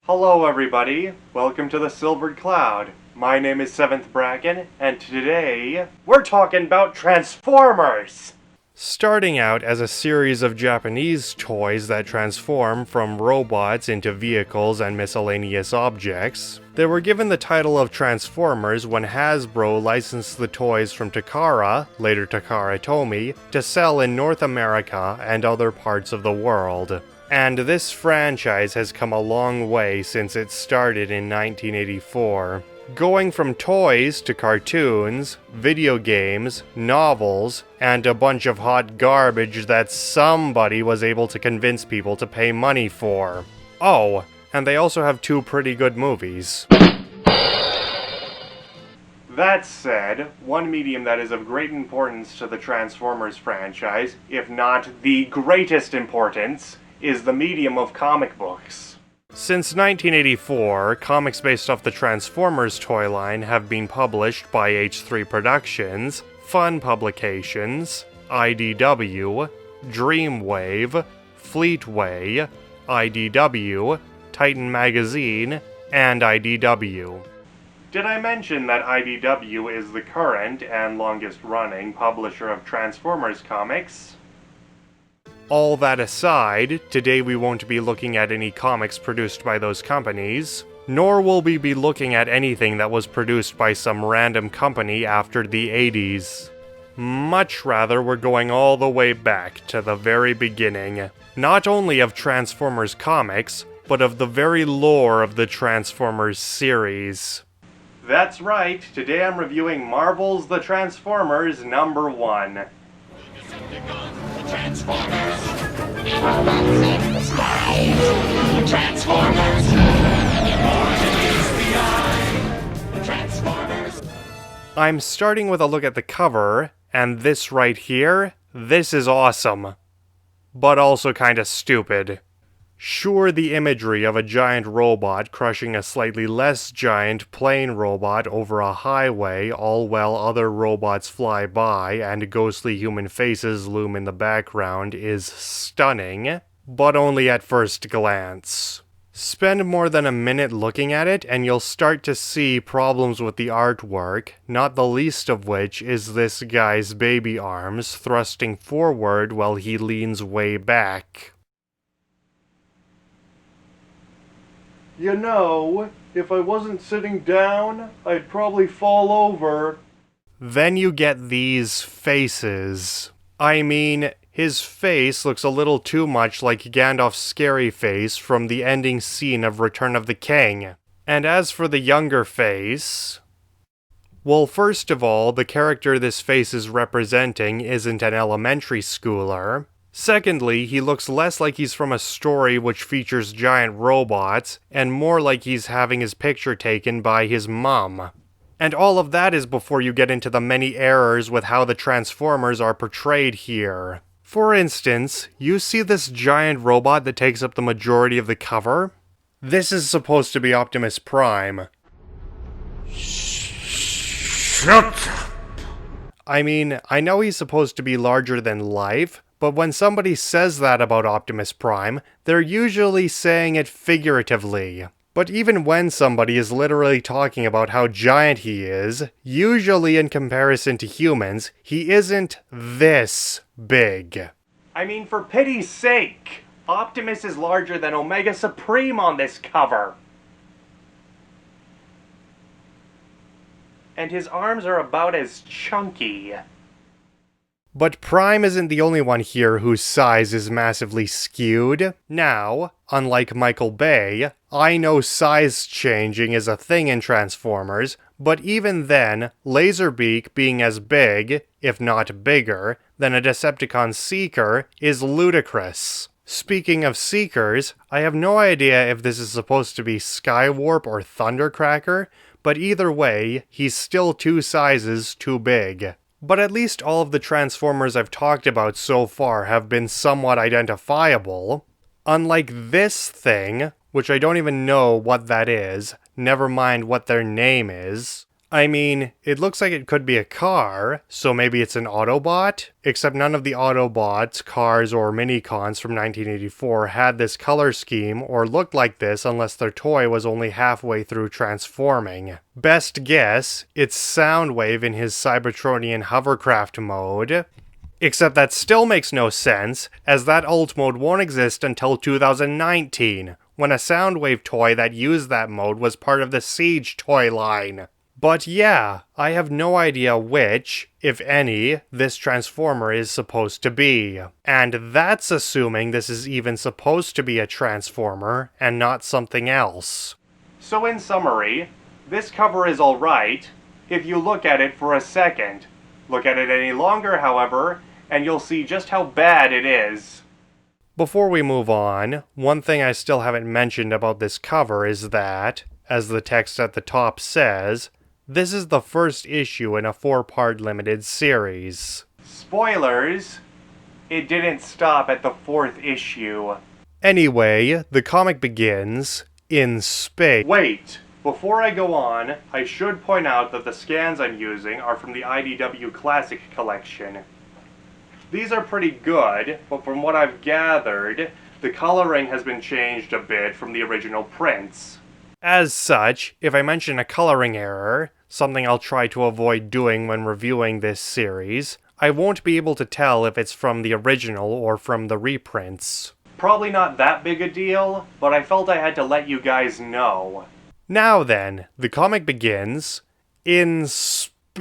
Hello everybody, welcome to the Silvered Cloud. My name is 7th Bracken, and today we're talking about Transformers! Starting out as a series of Japanese toys that transform from robots into vehicles and miscellaneous objects, they were given the title of Transformers when Hasbro licensed the toys from Takara, later Takara Tomy, to sell in North America and other parts of the world. And this franchise has come a long way since it started in 1984. Going from toys to cartoons, video games, novels, and a bunch of hot garbage that somebody was able to convince people to pay money for. Oh, and they also have two pretty good movies. That said, one medium that is of great importance to the Transformers franchise, if not the greatest importance, is the medium of comic books. Since 1984, comics based off the Transformers toy line have been published by H3 Productions, Fun Publications, IDW, Dreamwave, Fleetway, IDW, Titan Magazine, and IDW. Did I mention that IDW is the current and longest running publisher of Transformers comics? All that aside, today we won't be looking at any comics produced by those companies, nor will we be looking at anything that was produced by some random company after the 80s. Much rather, we're going all the way back to the very beginning, not only of Transformers comics, but of the very lore of the Transformers series. That's right, today I'm reviewing Marvel's The Transformers #1. Transformers! Robots in the skies! Transformers! More than meets the eye! Transformers! I'm starting with a look at the cover, and this right here, this is awesome. But also kinda stupid. Sure, the imagery of a giant robot crushing a slightly less giant plain robot over a highway, all while other robots fly by and ghostly human faces loom in the background, is stunning, but only at first glance. Spend more than a minute looking at it and you'll start to see problems with the artwork, not the least of which is this guy's baby arms thrusting forward while he leans way back. You know, if I wasn't sitting down, I'd probably fall over. Then you get these faces. I mean, his face looks a little too much like Gandalf's scary face from the ending scene of Return of the King. And as for the younger face... well, first of all, the character this face is representing isn't an elementary schooler. Secondly, he looks less like he's from a story which features giant robots, and more like he's having his picture taken by his mom. And all of that is before you get into the many errors with how the Transformers are portrayed here. For instance, you see this giant robot that takes up the majority of the cover? This is supposed to be Optimus Prime. Shut up! I mean, I know he's supposed to be larger than life, but when somebody says that about Optimus Prime, they're usually saying it figuratively. But even when somebody is literally talking about how giant he is, usually in comparison to humans, he isn't this big. I mean, for pity's sake, Optimus is larger than Omega Supreme on this cover. And his arms are about as chunky. But Prime isn't the only one here whose size is massively skewed. Now, unlike Michael Bay, I know size changing is a thing in Transformers, but even then, Laserbeak being as big, if not bigger, than a Decepticon Seeker is ludicrous. Speaking of Seekers, I have no idea if this is supposed to be Skywarp or Thundercracker, but either way, he's still 2 sizes too big. But at least all of the Transformers I've talked about so far have been somewhat identifiable. Unlike this thing, which I don't even know what that is, never mind what their name is. I mean, it looks like it could be a car, so maybe it's an Autobot? Except none of the Autobots, cars, or Minicons from 1984 had this color scheme or looked like this unless their toy was only halfway through transforming. Best guess, it's Soundwave in his Cybertronian hovercraft mode. Except that still makes no sense, as that alt mode won't exist until 2019, when a Soundwave toy that used that mode was part of the Siege toy line. But yeah, I have no idea which, if any, this Transformer is supposed to be. And that's assuming this is even supposed to be a Transformer and not something else. So in summary, this cover is alright if you look at it for a second. Look at it any longer, however, and you'll see just how bad it is. Before we move on, one thing I still haven't mentioned about this cover is that, as the text at the top says, this is the first issue in a 4-part limited series. Spoilers! It didn't stop at the 4th issue. Anyway, the comic begins in space. Wait! Before I go on, I should point out that the scans I'm using are from the IDW Classic Collection. These are pretty good, but from what I've gathered, the coloring has been changed a bit from the original prints. As such, if I mention a coloring error, something I'll try to avoid doing when reviewing this series, I won't be able to tell if it's from the original or from the reprints. Probably not that big a deal, but I felt I had to let you guys know. Now then, the comic begins in space.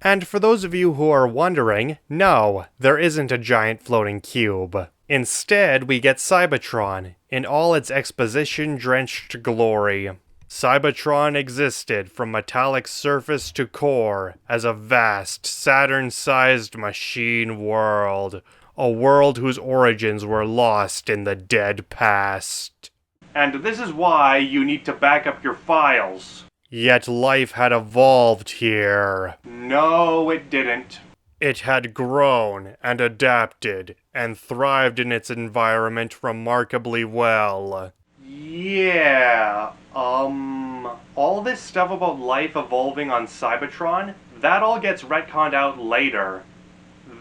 And for those of you who are wondering, no, there isn't a giant floating cube. Instead, we get Cybertron in all its exposition-drenched glory. Cybertron existed from metallic surface to core as a vast, Saturn-sized machine world. A world whose origins were lost in the dead past. And this is why you need to back up your files. Yet life had evolved here. No, it didn't. It had grown and adapted and thrived in its environment remarkably well. Yeah, all this stuff about life evolving on Cybertron, that all gets retconned out later.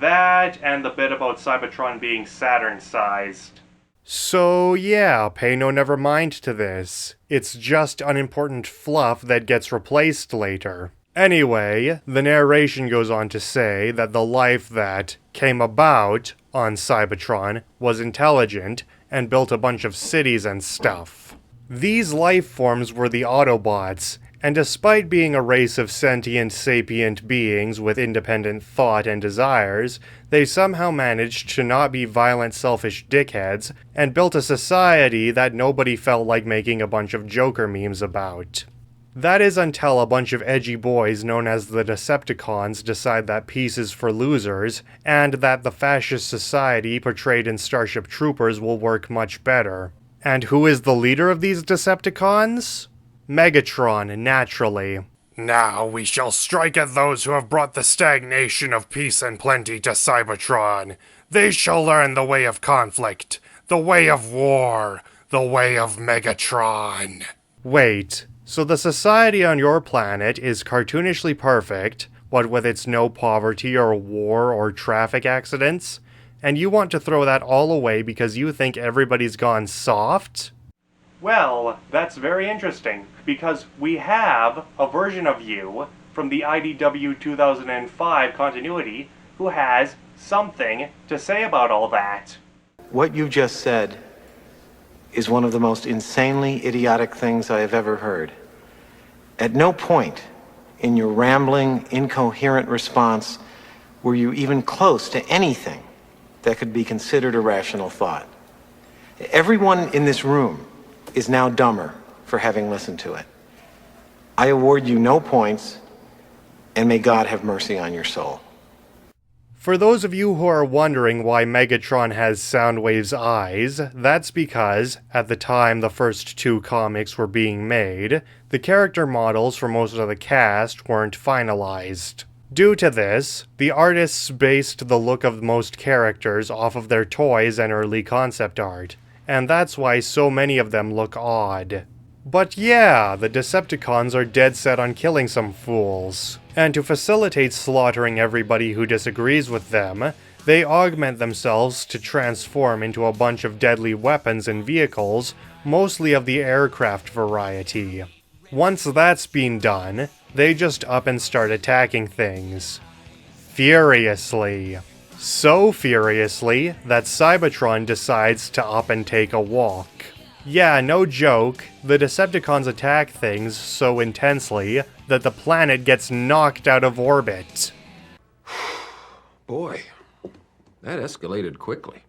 That and the bit about Cybertron being Saturn-sized. So yeah, pay no never mind to this. It's just unimportant fluff that gets replaced later. Anyway, the narration goes on to say that the life that came about on Cybertron was intelligent and built a bunch of cities and stuff. These life forms were the Autobots, and despite being a race of sentient, sapient beings with independent thought and desires, they somehow managed to not be violent, selfish dickheads, and built a society that nobody felt like making a bunch of Joker memes about. That is until a bunch of edgy boys known as the Decepticons decide that peace is for losers, and that the fascist society portrayed in Starship Troopers will work much better. And who is the leader of these Decepticons? Megatron, naturally. Now we shall strike at those who have brought the stagnation of peace and plenty to Cybertron. They shall learn the way of conflict, the way of war, the way of Megatron. Wait, so the society on your planet is cartoonishly perfect, what with its no poverty or war or traffic accidents, and you want to throw that all away because you think everybody's gone soft? Well, that's very interesting, because we have a version of you from the IDW 2005 continuity who has something to say about all that. What you just said is one of the most insanely idiotic things I have ever heard. At no point in your rambling, incoherent response were you even close to anything that could be considered a rational thought. Everyone in this room is now dumber for having listened to it. I award you no points, and may God have mercy on your soul. For those of you who are wondering why Megatron has Soundwave's eyes, that's because, at the time the first two comics were being made, the character models for most of the cast weren't finalized. Due to this, the artists based the look of most characters off of their toys and early concept art, and that's why so many of them look odd. But yeah, the Decepticons are dead set on killing some fools. And to facilitate slaughtering everybody who disagrees with them, they augment themselves to transform into a bunch of deadly weapons and vehicles, mostly of the aircraft variety. Once that's been done, they just up and start attacking things. Furiously. So furiously that Cybertron decides to up and take a walk. Yeah, no joke, the Decepticons attack things so intensely that the planet gets knocked out of orbit. Boy, that escalated quickly.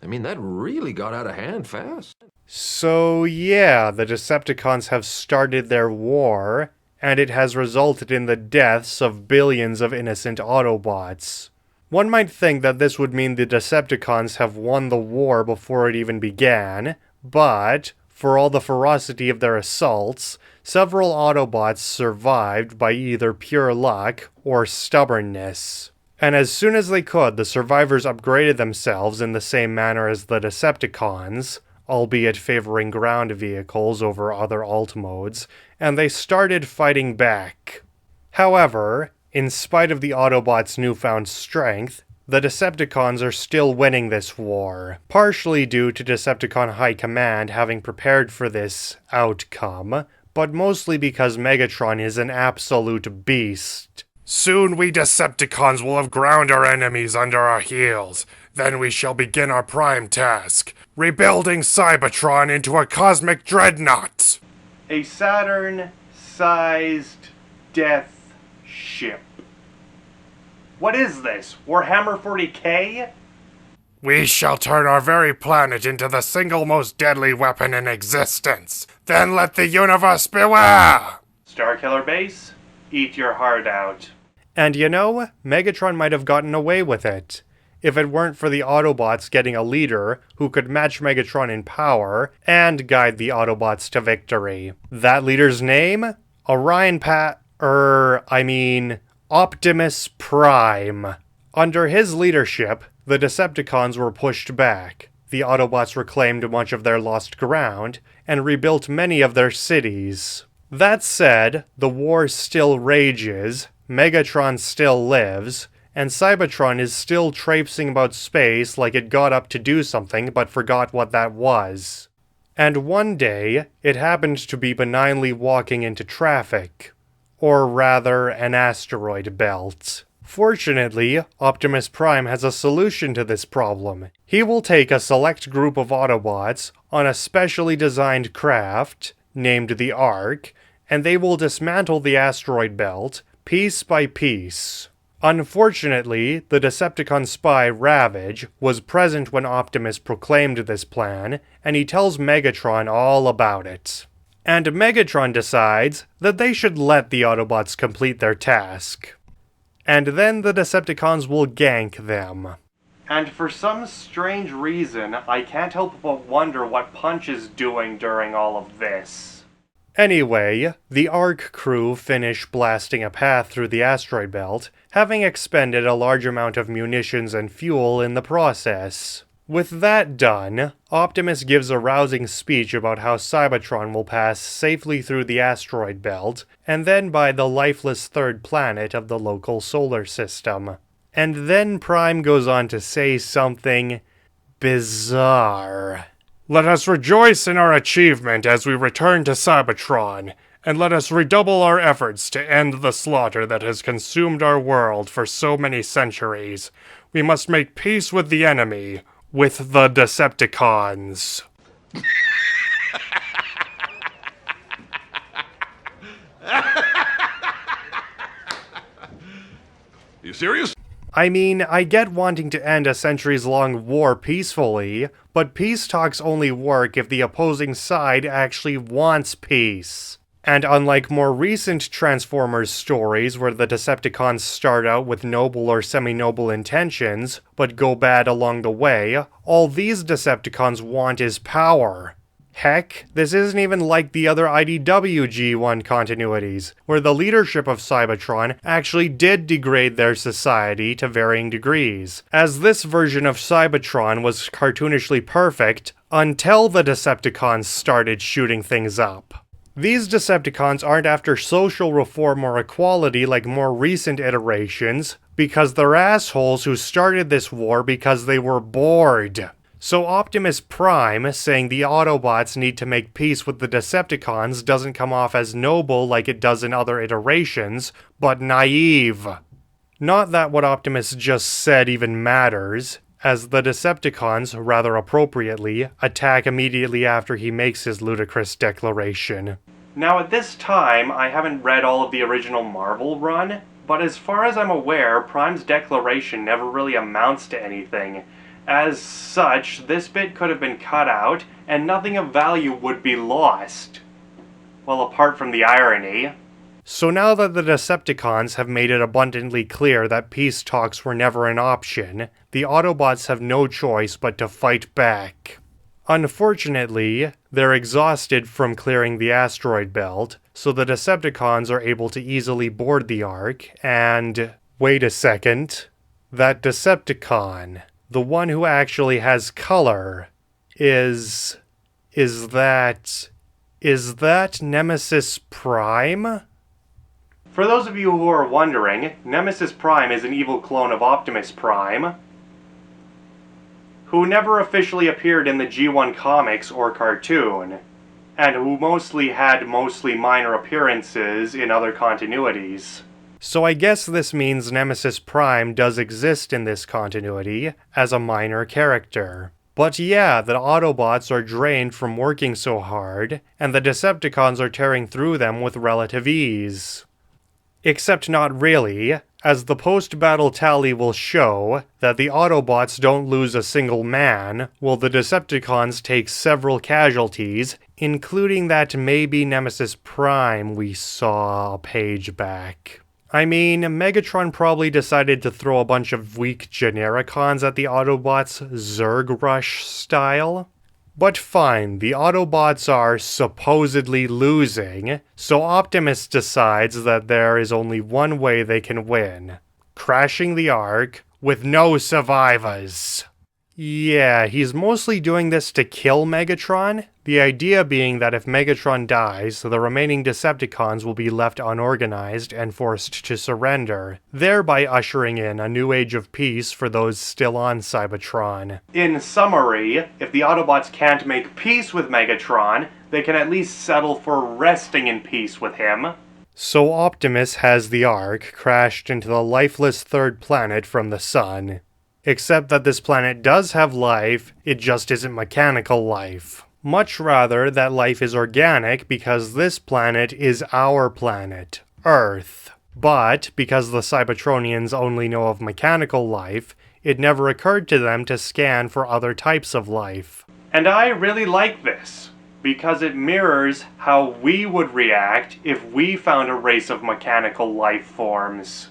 I mean, that really got out of hand fast. So yeah, the Decepticons have started their war, and it has resulted in the deaths of billions of innocent Autobots. One might think that this would mean the Decepticons have won the war before it even began, but, for all the ferocity of their assaults, several Autobots survived by either pure luck or stubbornness. And as soon as they could, the survivors upgraded themselves in the same manner as the Decepticons, albeit favoring ground vehicles over other alt modes, and they started fighting back. However, in spite of the Autobots' newfound strength, the Decepticons are still winning this war, partially due to Decepticon High Command having prepared for this outcome, but mostly because Megatron is an absolute beast. Soon we Decepticons will have ground our enemies under our heels. Then we shall begin our prime task, rebuilding Cybertron into a cosmic dreadnought. A Saturn-sized death ship. What is this? Warhammer 40k? We shall turn our very planet into the single most deadly weapon in existence. Then let the universe beware! Starkiller Base, eat your heart out. And you know, Megatron might have gotten away with it, if it weren't for the Autobots getting a leader who could match Megatron in power and guide the Autobots to victory. That leader's name? Optimus Prime. Under his leadership, the Decepticons were pushed back, the Autobots reclaimed much of their lost ground, and rebuilt many of their cities. That said, the war still rages, Megatron still lives, and Cybertron is still traipsing about space like it got up to do something but forgot what that was. And one day, it happened to be benignly walking into traffic. Or rather, an asteroid belt. Fortunately, Optimus Prime has a solution to this problem. He will take a select group of Autobots on a specially designed craft, named the Ark, and they will dismantle the asteroid belt, piece by piece. Unfortunately, the Decepticon spy Ravage was present when Optimus proclaimed this plan, and he tells Megatron all about it. And Megatron decides that they should let the Autobots complete their task. And then the Decepticons will gank them. And for some strange reason, I can't help but wonder what Punch is doing during all of this. Anyway, the Ark crew finish blasting a path through the asteroid belt, having expended a large amount of munitions and fuel in the process. With that done, Optimus gives a rousing speech about how Cybertron will pass safely through the asteroid belt, and then by the lifeless third planet of the local solar system. And then Prime goes on to say something bizarre. Let us rejoice in our achievement as we return to Cybertron, and let us redouble our efforts to end the slaughter that has consumed our world for so many centuries. We must make peace with the enemy, with the Decepticons. You serious? I mean, I get wanting to end a centuries-long war peacefully, but peace talks only work if the opposing side actually wants peace. And unlike more recent Transformers stories where the Decepticons start out with noble or semi-noble intentions, but go bad along the way, all these Decepticons want is power. Heck, this isn't even like the other IDW G1 continuities, where the leadership of Cybertron actually did degrade their society to varying degrees, as this version of Cybertron was cartoonishly perfect until the Decepticons started shooting things up. These Decepticons aren't after social reform or equality like more recent iterations, because they're assholes who started this war because they were bored. So Optimus Prime saying the Autobots need to make peace with the Decepticons doesn't come off as noble like it does in other iterations, but naive. Not that what Optimus just said even matters, as the Decepticons, rather appropriately, attack immediately after he makes his ludicrous declaration. Now at this time, I haven't read all of the original Marvel run, but as far as I'm aware, Prime's declaration never really amounts to anything. As such, this bit could have been cut out, and nothing of value would be lost. Well, apart from the irony. So now that the Decepticons have made it abundantly clear that peace talks were never an option, the Autobots have no choice but to fight back. Unfortunately, they're exhausted from clearing the asteroid belt, so the Decepticons are able to easily board the Ark, and... wait a second. That Decepticon... the one who actually has color, is that Nemesis Prime? For those of you who are wondering, Nemesis Prime is an evil clone of Optimus Prime, who never officially appeared in the G1 comics or cartoon, and who mostly had minor appearances in other continuities. So I guess this means Nemesis Prime does exist in this continuity as a minor character. But yeah, the Autobots are drained from working so hard, and the Decepticons are tearing through them with relative ease. Except not really, as the post-battle tally will show that the Autobots don't lose a single man, while the Decepticons take several casualties, including that maybe Nemesis Prime we saw a page back. I mean, Megatron probably decided to throw a bunch of weak Genericons at the Autobots Zerg Rush style. But fine, the Autobots are supposedly losing, so Optimus decides that there is only one way they can win. Crashing the Ark with no survivors. Yeah, he's mostly doing this to kill Megatron, the idea being that if Megatron dies, the remaining Decepticons will be left unorganized and forced to surrender, thereby ushering in a new age of peace for those still on Cybertron. In summary, if the Autobots can't make peace with Megatron, they can at least settle for resting in peace with him. So Optimus has the Ark crashed into the lifeless third planet from the sun. Except that this planet does have life, it just isn't mechanical life. Much rather that life is organic because this planet is our planet, Earth. But, because the Cybertronians only know of mechanical life, it never occurred to them to scan for other types of life. And I really like this, because it mirrors how we would react if we found a race of mechanical life forms.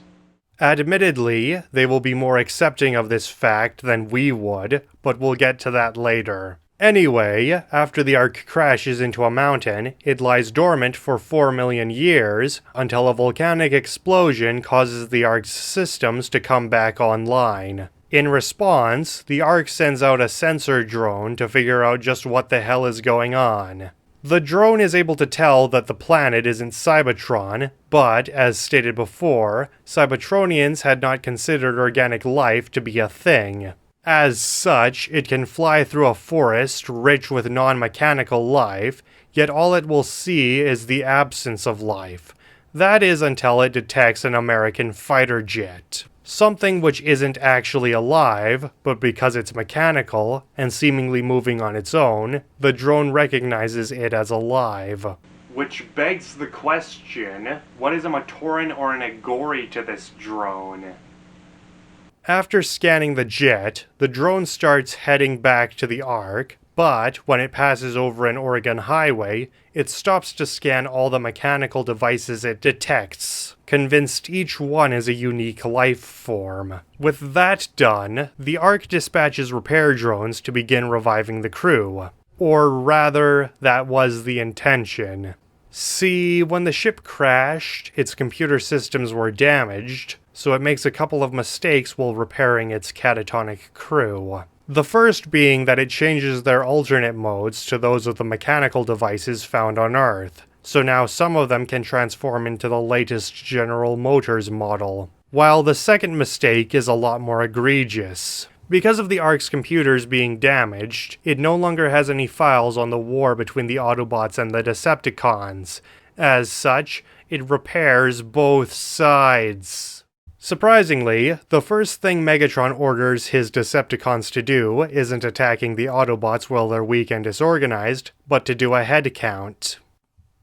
Admittedly, they will be more accepting of this fact than we would, but we'll get to that later. Anyway, after the Ark crashes into a mountain, it lies dormant for 4 million years, until a volcanic explosion causes the Ark's systems to come back online. In response, the Ark sends out a sensor drone to figure out just what the hell is going on. The drone is able to tell that the planet isn't Cybertron, but, as stated before, Cybertronians had not considered organic life to be a thing. As such, it can fly through a forest rich with non-mechanical life, yet all it will see is the absence of life. That is until it detects an American fighter jet. Something which isn't actually alive, but because it's mechanical, and seemingly moving on its own, the drone recognizes it as alive. Which begs the question, what is a Matoran or an Agori to this drone? After scanning the jet, the drone starts heading back to the Ark, but when it passes over an Oregon highway, it stops to scan all the mechanical devices it detects, convinced each one is a unique life form. With that done, the Ark dispatches repair drones to begin reviving the crew. Or rather, that was the intention. See, when the ship crashed, its computer systems were damaged, so it makes a couple of mistakes while repairing its catatonic crew. The first being that it changes their alternate modes to those of the mechanical devices found on Earth, so now some of them can transform into the latest General Motors model. While the second mistake is a lot more egregious. Because of the Ark's computers being damaged, it no longer has any files on the war between the Autobots and the Decepticons. As such, it repairs both sides. Surprisingly, the first thing Megatron orders his Decepticons to do isn't attacking the Autobots while they're weak and disorganized, but to do a head count.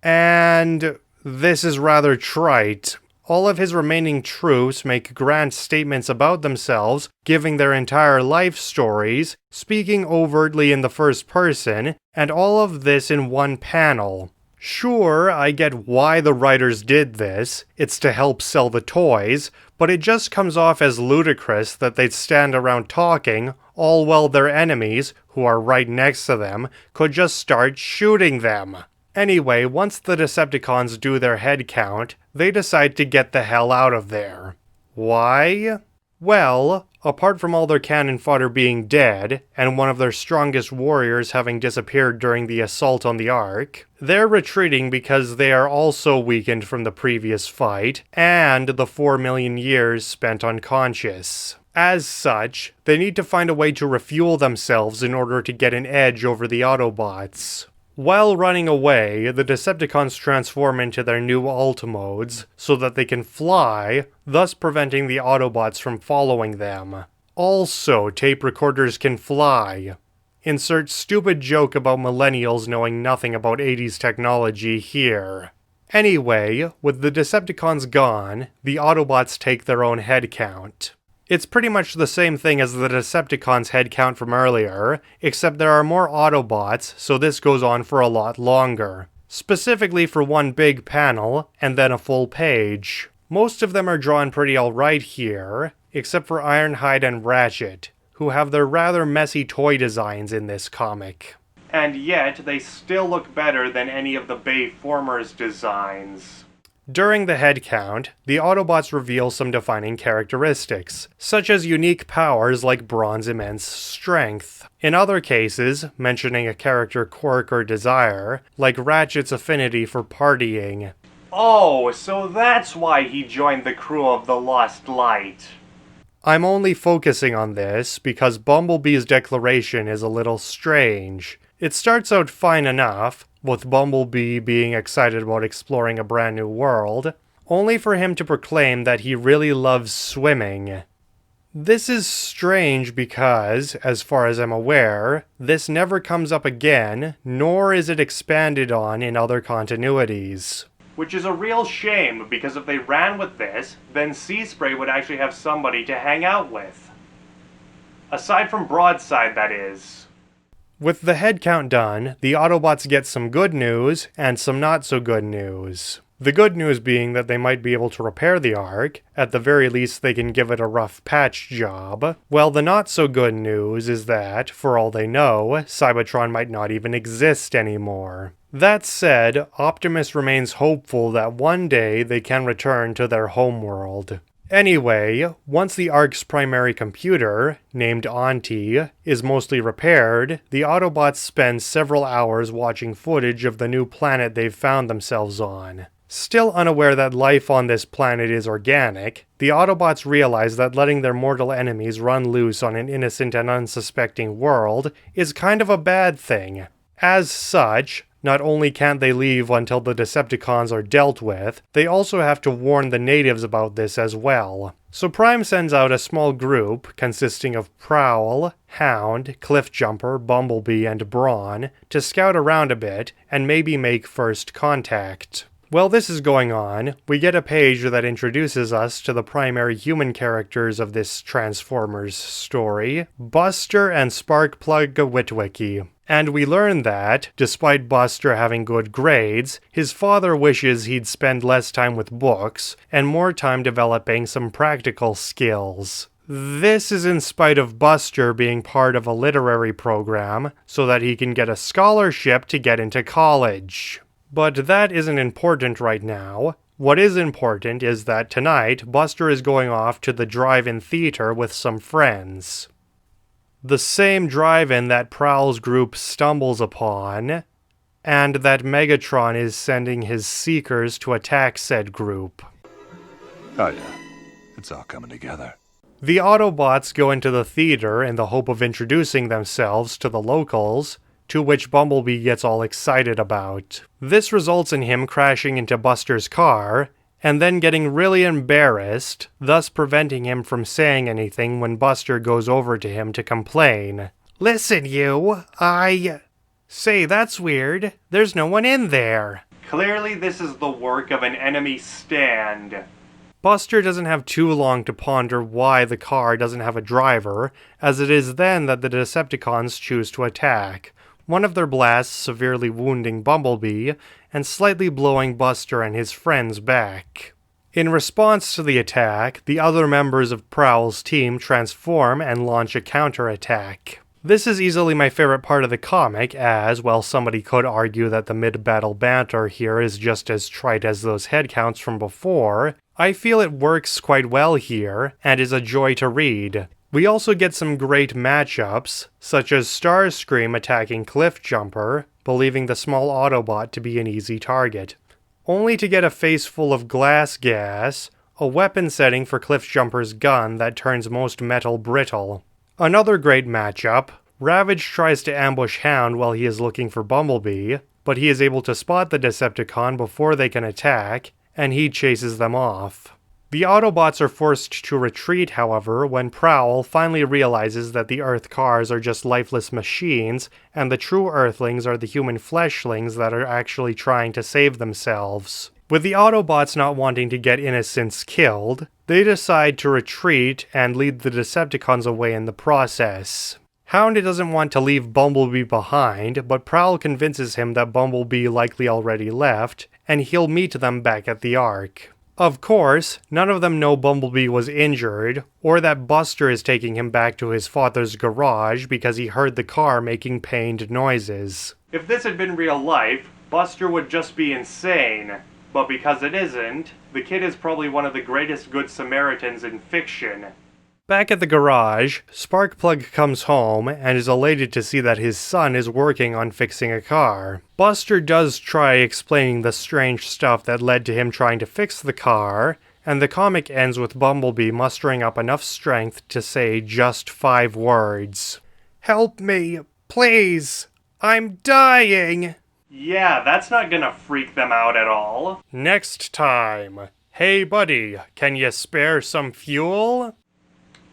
And this is rather trite. All of his remaining troops make grand statements about themselves, giving their entire life stories, speaking overtly in the first person, and all of this in one panel. Sure, I get why the writers did this, it's to help sell the toys, but it just comes off as ludicrous that they'd stand around talking, all while their enemies, who are right next to them, could just start shooting them. Anyway, once the Decepticons do their head count, they decide to get the hell out of there. Why? Well, apart from all their cannon fodder being dead, and one of their strongest warriors having disappeared during the assault on the Ark, they're retreating because they are also weakened from the previous fight, and the 4 million years spent unconscious. As such, they need to find a way to refuel themselves in order to get an edge over the Autobots. While running away, the Decepticons transform into their new alt modes so that they can fly, thus preventing the Autobots from following them. Also, tape recorders can fly. Insert stupid joke about millennials knowing nothing about 80s technology here. Anyway, with the Decepticons gone, the Autobots take their own head count. It's pretty much the same thing as the Decepticons' head count from earlier, except there are more Autobots, so this goes on for a lot longer. Specifically for one big panel, and then a full page. Most of them are drawn pretty alright here, except for Ironhide and Ratchet, who have their rather messy toy designs in this comic. And yet, they still look better than any of the Bayformers' designs. During the head count, the Autobots reveal some defining characteristics, such as unique powers like Brawn's immense strength. In other cases, mentioning a character quirk or desire, like Ratchet's affinity for partying. Oh, so that's why he joined the crew of the Lost Light. I'm only focusing on this because Bumblebee's declaration is a little strange. It starts out fine enough, with Bumblebee being excited about exploring a brand new world, only for him to proclaim that he really loves swimming. This is strange because, as far as I'm aware, this never comes up again, nor is it expanded on in other continuities. Which is a real shame, because if they ran with this, then Sea Spray would actually have somebody to hang out with. Aside from Broadside, that is. With the head count done, the Autobots get some good news and some not so good news. The good news being that they might be able to repair the Ark, at the very least they can give it a rough patch job, while the not so good news is that, for all they know, Cybertron might not even exist anymore. That said, Optimus remains hopeful that one day they can return to their homeworld. Anyway, once the Ark's primary computer, named Auntie, is mostly repaired, the Autobots spend several hours watching footage of the new planet they've found themselves on. Still unaware that life on this planet is organic, the Autobots realize that letting their mortal enemies run loose on an innocent and unsuspecting world is kind of a bad thing. As such, not only can't they leave until the Decepticons are dealt with, they also have to warn the natives about this as well. So Prime sends out a small group consisting of Prowl, Hound, Cliffjumper, Bumblebee, and Brawn to scout around a bit and maybe make first contact. While this is going on, we get a page that introduces us to the primary human characters of this Transformers story, Buster and Sparkplug Witwicky. And we learn that, despite Buster having good grades, his father wishes he'd spend less time with books and more time developing some practical skills. This is in spite of Buster being part of a literary program so that he can get a scholarship to get into college. But that isn't important right now. What is important is that tonight, Buster is going off to the drive-in theater with some friends. The same drive-in that Prowl's group stumbles upon, and that Megatron is sending his Seekers to attack said group. Oh yeah, it's all coming together. The Autobots go into the theater in the hope of introducing themselves to the locals, to which Bumblebee gets all excited about. This results in him crashing into Buster's car, and then getting really embarrassed, thus preventing him from saying anything when Buster goes over to him to complain. "Listen, you, Say, that's weird. There's no one in there." Clearly this is the work of an enemy stand. Buster doesn't have too long to ponder why the car doesn't have a driver, as it is then that the Decepticons choose to attack, one of their blasts severely wounding Bumblebee and slightly blowing Buster and his friends back. In response to the attack, the other members of Prowl's team transform and launch a counterattack. This is easily my favorite part of the comic, as, while somebody could argue that the mid-battle banter here is just as trite as those headcounts from before, I feel it works quite well here, and is a joy to read. We also get some great matchups, such as Starscream attacking Cliffjumper, believing the small Autobot to be an easy target, only to get a face full of glass gas, a weapon setting for Cliffjumper's gun that turns most metal brittle. Another great matchup, Ravage tries to ambush Hound while he is looking for Bumblebee, but he is able to spot the Decepticon before they can attack, and he chases them off. The Autobots are forced to retreat, however, when Prowl finally realizes that the Earth cars are just lifeless machines, and the true Earthlings are the human fleshlings that are actually trying to save themselves. With the Autobots not wanting to get innocents killed, they decide to retreat and lead the Decepticons away in the process. Hound doesn't want to leave Bumblebee behind, but Prowl convinces him that Bumblebee likely already left, and he'll meet them back at the Ark. Of course, none of them know Bumblebee was injured, or that Buster is taking him back to his father's garage because he heard the car making pained noises. If this had been real life, Buster would just be insane. But because it isn't, the kid is probably one of the greatest Good Samaritans in fiction. Back at the garage, Sparkplug comes home and is elated to see that his son is working on fixing a car. Buster does try explaining the strange stuff that led to him trying to fix the car, and the comic ends with Bumblebee mustering up enough strength to say just 5 words. "Help me, please! I'm dying!" Yeah, that's not gonna freak them out at all. Next time. Hey buddy, can you spare some fuel?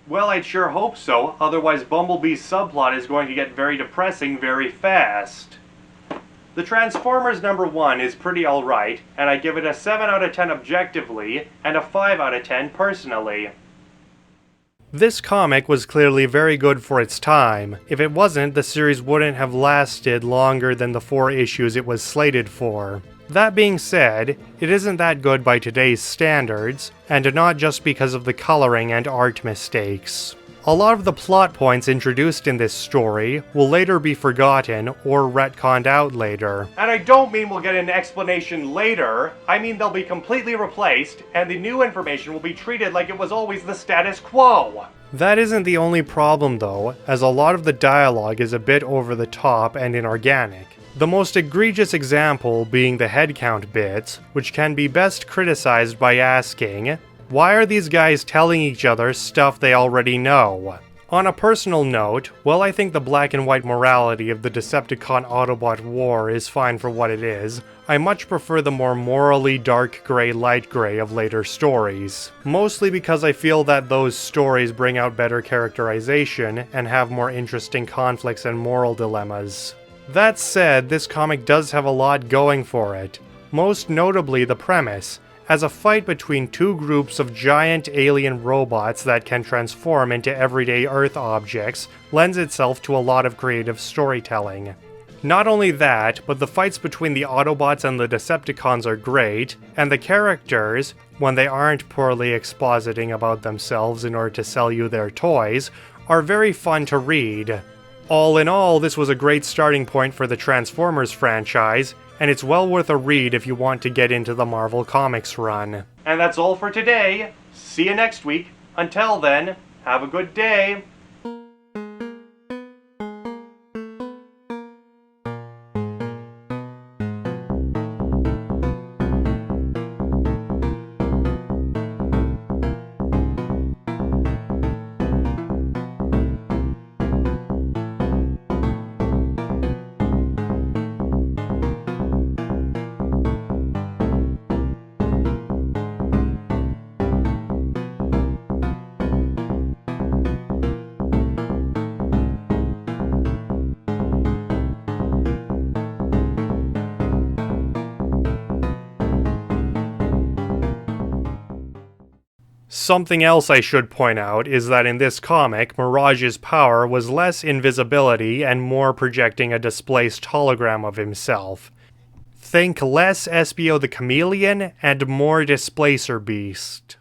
Well, I'd sure hope so, otherwise Bumblebee's subplot is going to get very depressing very fast. The Transformers #1 is pretty alright, and I give it a 7 out of 10 objectively, and a 5 out of 10 personally. This comic was clearly very good for its time. If it wasn't, the series wouldn't have lasted longer than the 4 issues it was slated for. That being said, it isn't that good by today's standards, and not just because of the coloring and art mistakes. A lot of the plot points introduced in this story will later be forgotten or retconned out later. And I don't mean we'll get an explanation later, I mean they'll be completely replaced, and the new information will be treated like it was always the status quo. That isn't the only problem though, as a lot of the dialogue is a bit over the top and inorganic. The most egregious example being the headcount bits, which can be best criticized by asking, why are these guys telling each other stuff they already know? On a personal note, while I think the black and white morality of the Decepticon Autobot war is fine for what it is, I much prefer the more morally dark gray light gray of later stories. Mostly because I feel that those stories bring out better characterization and have more interesting conflicts and moral dilemmas. That said, this comic does have a lot going for it, most notably the premise, as a fight between 2 groups of giant alien robots that can transform into everyday Earth objects lends itself to a lot of creative storytelling. Not only that, but the fights between the Autobots and the Decepticons are great, and the characters, when they aren't poorly expositing about themselves in order to sell you their toys, are very fun to read. All in all, this was a great starting point for the Transformers franchise, and it's well worth a read if you want to get into the Marvel Comics run. And that's all for today. See you next week. Until then, have a good day. Something else I should point out is that in this comic, Mirage's power was less invisibility and more projecting a displaced hologram of himself. Think less Espio the Chameleon and more Displacer Beast.